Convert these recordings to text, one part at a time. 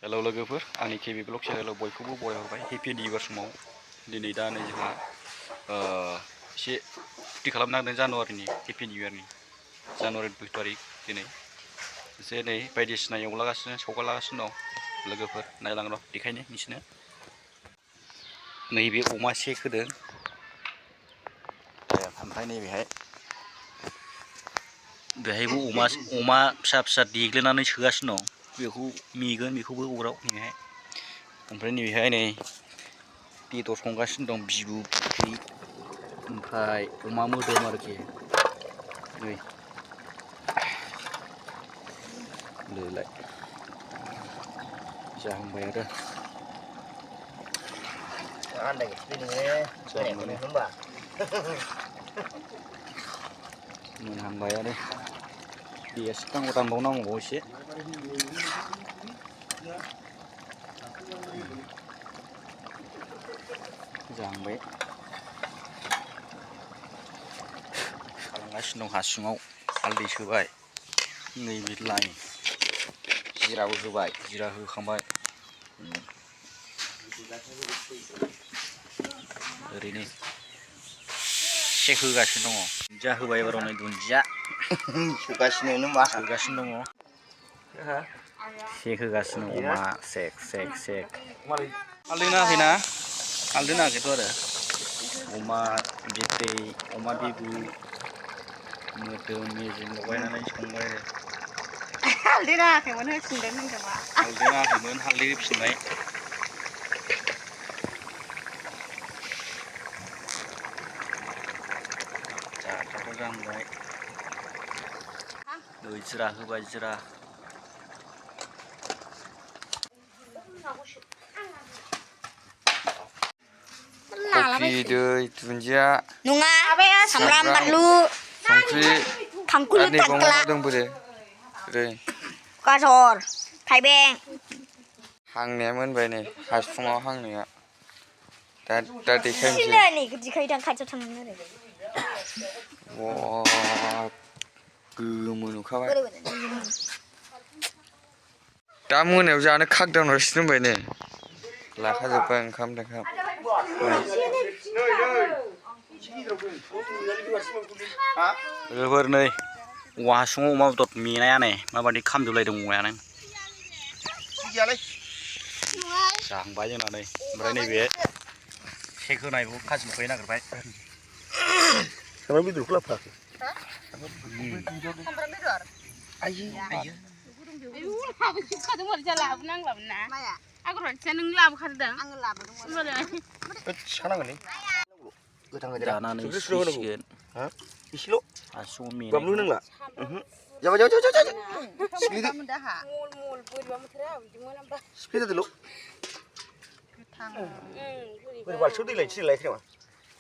Hello लोगोफोर आंनि KB blog चेनेलाव बयखौबो बरायहरबाय हेपि निउ इयार समाव दिनै दा नै जोंहा एसे फुरथि खालामनांदों जानुवारिनि हेपि निउ इयारनि जानुवारि 2 तारिख दिनै एसे नै बायदिसिना एवलागासिनो सौगालागासिनो दं लोगोफोर नायलां र' देखायनो नोंसिनो नैबे अमा सेक होदों ओमफ्राय नैबेहाय बेहायबो अमा फिसा फिसा देग्लिनानै सोगासिनो दं बेखौ मेगोन बेखौबो अराव नैबेहाय ओमफ्राय नैबेहाय नै बेदर संगासिनो दं बिबु बिथै ओमफ्राय अमा मोदोम आरोखि नै लोलाय जाहांबाय आरो मोनहांबाय आरो गेस दानबावनांगौ एसे जाहांबाय खालामगासिनो दं हासुङाव हालदै सोबाय नैबे लाइ जिराबो होबाय जिरा होखांबाय ओरैनो सेक होगासिनो दङ दुन्दिया होबाय एबाराव नै दुन्दिया सोगासिनो दङ सेक होगासिनो अमा सेक हालदै नाङाखैना हालदै नाङाखैथ' आरो अमा बिथै अमा बिबु मोदोम मेजेम लगायनानै संबाय आरो हालदै नाङाखैमोन होफिनदों होनदोंबा हालदै नाङाखैमोन हालदै होफिनबाय जाथावथाव जाहांबाय दै जिरा होबाय जिरा कफि दै दुन्दिया नङा सामब्राम बानलु संख्रि थांखुलु थांख्ला दंबोरो ओरै गाजर थाइबें हांनाया मोनबाय नै हासुङाव हांनाया दा देखायनोसै सिनायनि दिखायदां खाथियाव थांनानै आरो गोमो नुखाबाय दा मोनायाव जानो खागदावनासो दोनबाय नै लाखाजोब्बाय ओंखाम लोगोफोर नै औवा हासुङाव अमा बेदर मेनाया नै माबायदि खामजोबलायदों औवायानो जाहांबाय जोंना नै ओमफ्राय नैबे सेक होनायखौ खाजि मोनफैनो नागिरबाय सामब्राम बेदरखौ लाबोफाखै सामब्राम बेदर आइयो आयु लाबोखादोंमोन जा लाबोनांलामोन ना आगरबाथिया नों लाबोखादों आङो लाबोदोंमोन सानांगोनलै गोथां जानानै सिगोन एसेल' हासुङाव मेनाय बानलु नांला जाबाय सिफ्लेदो सिफ्लेदोल' बोरै बाल्थियाव दै लायनोसै लायखै नामा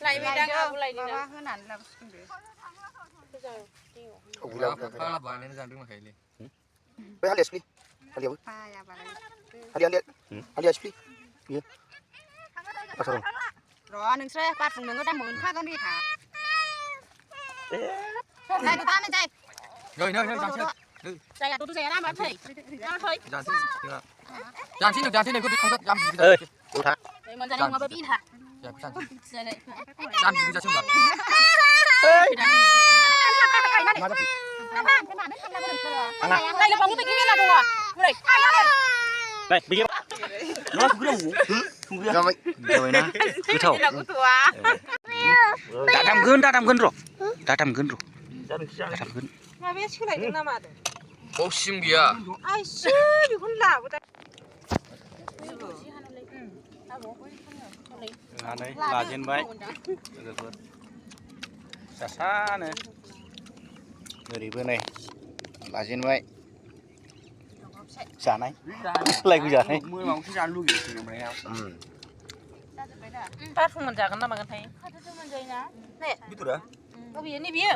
लायबायदां आबो लायदों माबा होनानै लाबोसिगोन बै हालिया सिफ्ले हालियाबो हालिया सिफ्ले बियो र' नोंसोर बारफुं नोङो दा मोनखागोन दे था जायखौ दानो जाय जायगाथ' जाया ना माथै जानसै नोंखौ थांगोन गथा मोनजानाय नङाबा बिहा दादामगोन र' माबाया सोलायदों ना मादों सिम गैया आइसो बेखौनो लाबोदों लानानै लाजेनबाय लोगोफोर जासानो ओरैबो नै लाजेनबाय जानाय लायगौ जानाय जानो लुगैयो बारफुं मोनजागोन ना मागोनथाय खाथोथ' मोनजायोना ने बेदरा बबेयो नै बियो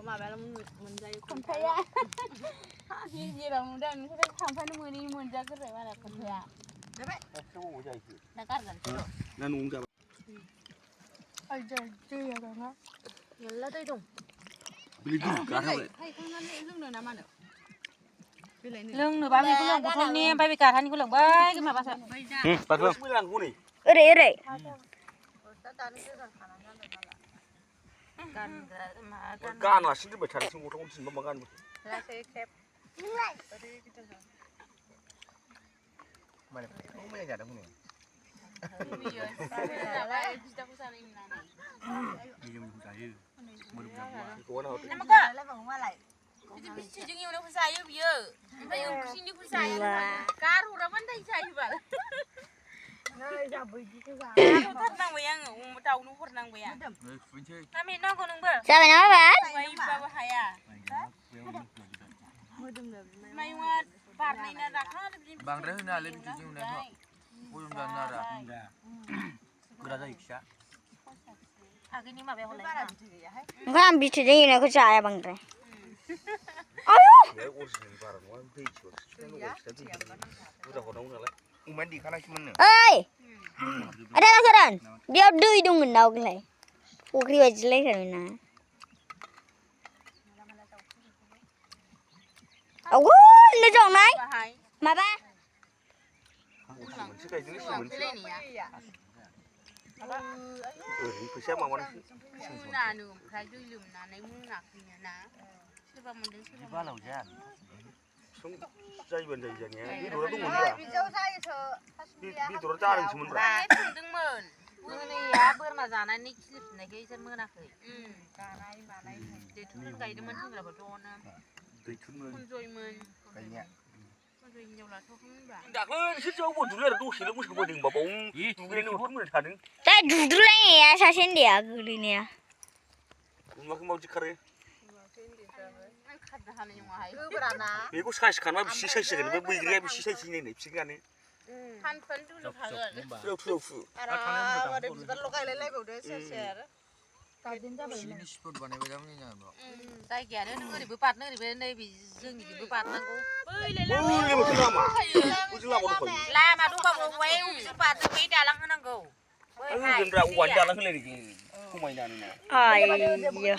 माबायाल' मोनजायो खन्थाया जेराव नुदों नोंसोर थांफानो मोनै मोनजागोरो मालाय खन्थाया दा गारगोनसो ना न'आवनो जाबाय दैया दंना मेरला दै दं गारहाबाय थांनानै लोंनो ना मानो เรื่องหนูบ้านมีเรื่องบุตรนี่ไปกาท่านนี่ก็เรื่องไปขึ้นมาบ้านเถอะ ปลาเพิ่ม ไม่รันกูนี่ เร่เร่ กันมากัน การว่ะชิ้นที่ไปทันชิ้นกูต้องชิ้นมากัน แล้วใช้แคป ไม่ได้จัดนะพวกนี้ มีเยอะแต่ว่าพี่ตาผู้ชายนี่นาน มียังมีใจยืดมือดำ กูว่าเรา นั่นมันก็แล้วบอกว่าอะไรจริงๆอยู่ในผู้ชายเยอะๆไม่อยู่ที่นี่ผู้ชายการูเรามันได้ใช่ป่ะท่านนั่งไปยังเจ้าหนูคนนั่งไปยังถ้ามีน้องคนนึงเบอร์ จะไปน้อยบ้าน ไปบ้าหายอ่ะไม่ว่าบาทในนาราคา Bang Rehu na lebih cuci udah kok. Puyung dan nara. Berada iksa. อ่ะกินนี่มาเป็นคนเลย ข้ามบิดจะยังไงก็จ่ายบังเลยอายุ เดี๋ยวกูสิบาร์วันที่ชัวร์ฉันรู้ว่าฉันจะกูจะขอน้องนั่นแหละมึงมันดีขนาดนั้นเนี่ย เอ้ยอะไรกันกันเดี๋ยวดูอีดูเงินดาวกันเลยพวกรีบจะเล่นกันนะโอ้โหนี่จังไหนมาบ้า มันชื่ออะไรนี่ชื่อมันชื่อนี่คือเชื่อมาวันนี้ มูนาหนูใครดูลืมนะในมูนาคือเนี่ยนะใช่ป่ะมันดึงใช่ Di ป่ะ bala hujan. ช่วงใจเย็นใจเย็นเนี่ยนี่ดูแล้วต้องหมุนอ่ะนี่ตัวจ้าหนึ่งชั่วโมง ไปถึงดึงหมื่นมือนี่ยาเบื่อมาจากนั้นนี่คลิปในที่ฉันมือนะเคยเดี๋ยวทุกไก่เดี๋ยวมันถึงแล้วก็โดนนะ ตีขึ้นมือ คุณจอยมือ อะไรเงี้ย คุณจอยเยาวราชเขาไม่แบบ ดักเลยชื่อเจ้าบุญดูเลยดูสิแล้วกูจะไปดึงบ่ปงดูไปดูพุ่งเลยทันนึง แต่ดูเลยเนี่ยชาเชนเดียกูเลยเนี่ย มาขึ้นมาจิกระเร นั่นขัดนะยังไง นี่กูใช้ขันมาบิชิใช้เสียกันไปเรียบบิชิใช้ชิ้นไหนชิ้นกันนี่ พันฟันดูลูกค้าเลย เที่ยวเที่ยวฟื้น Sini sport bane bedam ni jangan bro. ใจแก่เนี่ยนึกว่าดิบปัดนึกดิบในบิซึ่งดิบปัดนั่งกูเฮ้ยเลย โอ้ยมันคือลามากูจะลามาดูคน ลามาดูบ่บ่ไว้บิปัดจะไปด่าลังนั่งกูเฮ้ย เออเป็นเราวันจันทร์แล้วคือเลยดิกูไม่นานนี่นะ ไอ้เหี้ย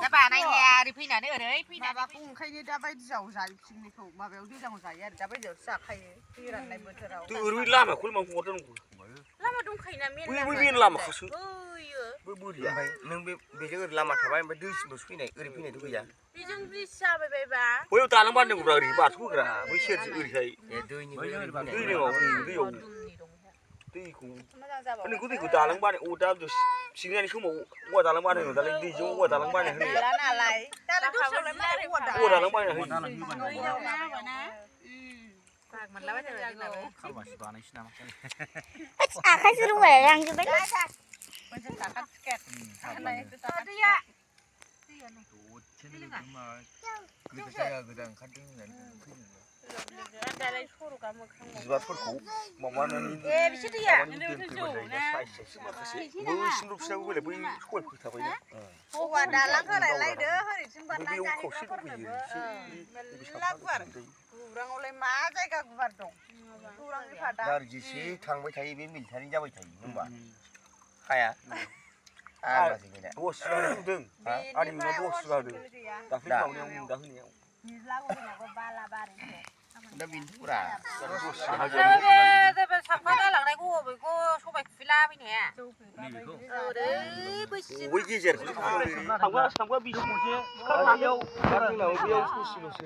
แต่บ้านในแฮดิพี่น่ะเด้อเด้อพี่น่ะ Mà cũng khai đi đã bay giàu dài xin đi khổ mà béo đi ra ngoài dài đã bay giờ sạc khai đi ra này bữa giờ ตัวอื่นลามาคุณมาพูดตั้งกู แล้วมาดูใครน่ะเมีย ไม่มีลามาเขาซื้อ เอ้ย บุรีไปนึงไปเจอลามาทำไมไปดื้อสิบปีไหนอื่นปีไหนทุกอย่าง พี่จึงพี่ชาไปบ้า เฮ้ยตาลังบ้านเนี่ยกูเราดีบ้าทุกอย่างไม่เชื่อที่อื่นใช่ Itu ini. ดื้อเนี่ยกูดื้ออยู่ดื้อกูอันนี้กูดื้อกูตาลังบ้านโอ้ตาดูสิ่งนี้ชั่วโมงว่าตาลังบ้านเนี่ยตาลังดื้อจู่ว่าตาลังบ้านเนี่ย là nào lại ta là đúng sao lại mà lại quật ว่าตาลังบ้านเนี่ย เฮ้ยยาวนะวะนะฝากมันแล้วว่าจะจังเลย Kalau masih panas sih nama kali. อ่ะใครซื้อหวยยังจะไป bây giờ cả cắt kẹt này cứ ta đi ạ Tuh, sini cuma. Kita saya gedang kadang dan. แต่อะไรชั่วรู้กันมั้งข้างบน ว่าพูดกูมองว่านั่นนี่ เอ๊ะไม่ใช่ดิอ่ะ มันตื่นตื่นเลยนะใช่ใช่ใช่มาสิบุ้ยสนุกเสียกูเลยบุ้ยช่วยพูดทำไมเนี่ย ô và đã lắc cái này lại đỡ hơi xin bạn บุ้ này ย cái เขา này ชิ nó บุ้ có ย được สิ lắc vật răng ô lên má cái các vật đồng răng cái phạt ยาจีซีทางไปไทยเป็นมิลทาริยาไปไทยมึงบ้าใครอ่ะมาสิเนี่ยตัวสุดาดึงอันนี้มันตัวสุดาดึงแต่ฟิล์มเราเนี่ยมันดังเนี่ย nhìn lắc cái này có ba la ba đấy ดับบินทุกราตัวสุดา แต่เป็นสัมภาระหลังในกูไปกูช่วยไปฟิลาพี่เนี่ย เด้อไปสิ โอ้ยยี่เจ็ดคนทำว่าบีชมูเช่ข้าวเดียวข้าวเหนียวเดียวกูสิโลเซ่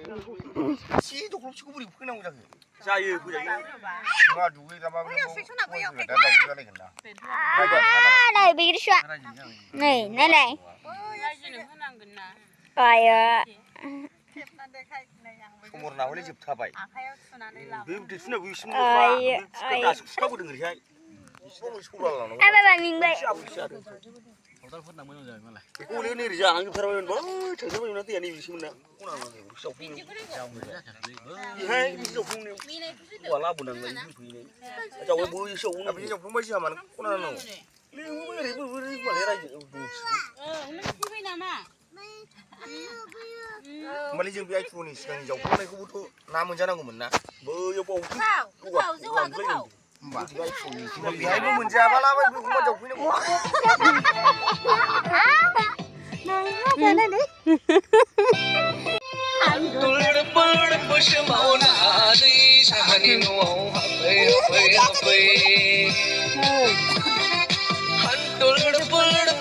ชี้ตัวคนชิบุรีเพื่อนเราจังใช่กูจะมาดูเลยแล้วมาดูแต่ตอนนี้อะไรกันนะ ไหนไปกินชัวนี่นั่นไหน ได้ยินเพื่อนนั่งกันนะ ไปอ่ะ นั่นได้ใครในยังไม่ ขโมยน้ำเลยจิบท่าไป ใครเอาสนานในเรา เดี๋ยวดิสเนี่ยวิชมูฟ้าก็ด่าสุดก็ดึงเลยใช่พวกมึงสู้เราเนาะ ไอ้บ้านมิงไป Kalau telepon namanya udah mana? กูเลี้ยงนี่ดิจ้างั้นพาเราไปบ้านเฉยๆไม่รู้นะที่อันนี้วิชมันนะกูน่ามาเนี่ยชอบพุ่ง Jauh aja jadi. เฮ้ยวิชอบพุ่งเนี่ยว่าลาบุญนั่งเลยพุ่งเนี่ยเจ้าไอ้บุญชอบพุ่งเนี่ยชอบพุ่งไม่ใช่มันกูน่าเนาะนี่กูไม่ได้บุญมาเลยอะไรอยู่ มันคือไม่นำอ่ะ มาเลยจึงไปไอ้ฟูนี่สิ่งเจ้าพุ่งเนี่ยกูพูดน้ำมันจะนั่งกูเหมือนนะเบอร์ยาปอง ข้าวข้าวซื้อว่าก็ข้าว บ้าไอ้ฟูนี่ไอ้บุญมันจะมาลาไปกูมาเจ้าพุ่งเนี่ย น้องจะได้ดิ बोसो मावनानै साहानि न'आव हाबै हाबै हाबै हान्थुल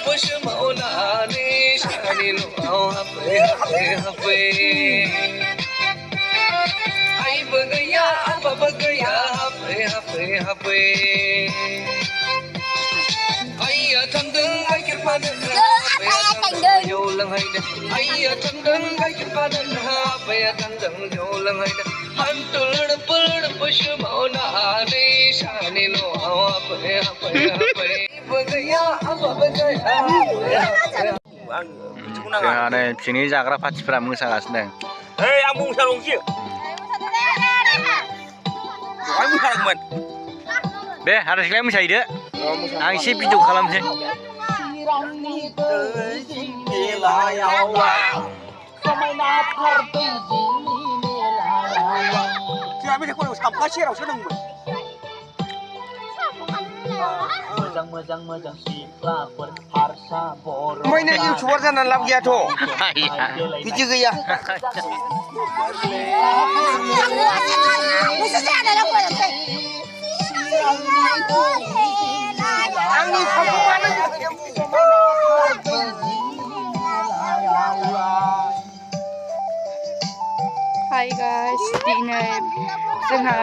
बोसो मावनानै साहानि न'आव हाबै हाबै हाबै आइबो गैया आफाबो गैया हाबै हाबै हाबै आइया थांदों गाइखेर फाननो आफाया थांदों जौ लोंहैनो आइया थांदों गाइखेर फाननो आफाया थांदों जौ लोंहैनो हान्थुल बोसो मावनानै साहानि न'आव हाबै हाबै हाबै आइबो गैया आफाबो गैया जोंहा नै पिकनिक जाग्रा पार्टिफोरा मोसागासिनो दं Hei, ang mong sarong siya. Ay mo sarang दे आरो सिख्लाया मोसाहैदो आं एसे भिडिअ खालामसै Siya may ko sampa siya raw siya nang मोजां सिख्लाफोर हारसा बर' May na YouTuber sa nalab gaya to. Video gaya. Hi guys, दिनै जोंहा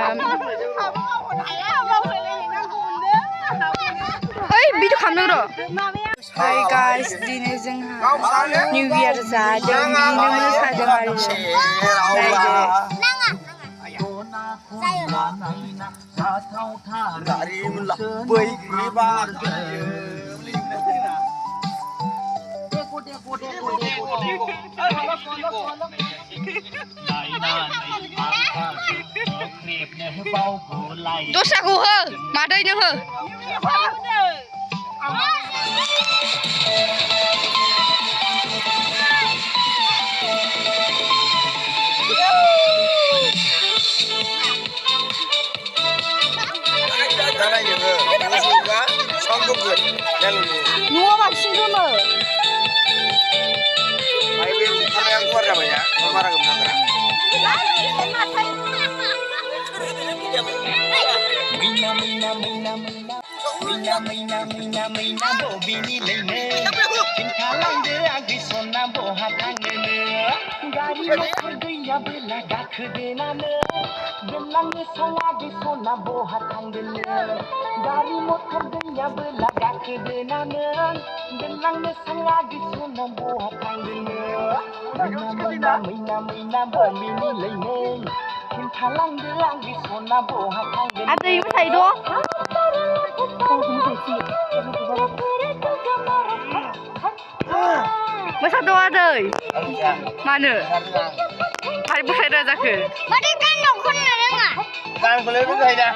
ओइ भिडिअ खालामदों र' Hi guys, दिनै जोंहा निउ इयार जादों बिदिनो मोसादों आरो नायदो Dari mulak boy ibar. दस्राखौ हो मादै नों हो न'आ बांसिन गोमो मैना बबिनि लैनो खिन्थालांदो आगै सना बहा थांनोनो गारि मटर गैयाबोला गाखोदेनानो दोनलांनो सालागै सना बहा थांगोनो गारि मटर गैयाबोला गाखोदेनानो दोनलांनो सालागै सना बहा थांगोनो मैना बबिनि लैनो खिन्थालांदो आगै सना बहा थांगोनो आदै मोसाहैद' मोसाद' आदै मानो भाइ मोसायरा जाखो माथो गाननाव खननो रोङा Kan boleh juga ya.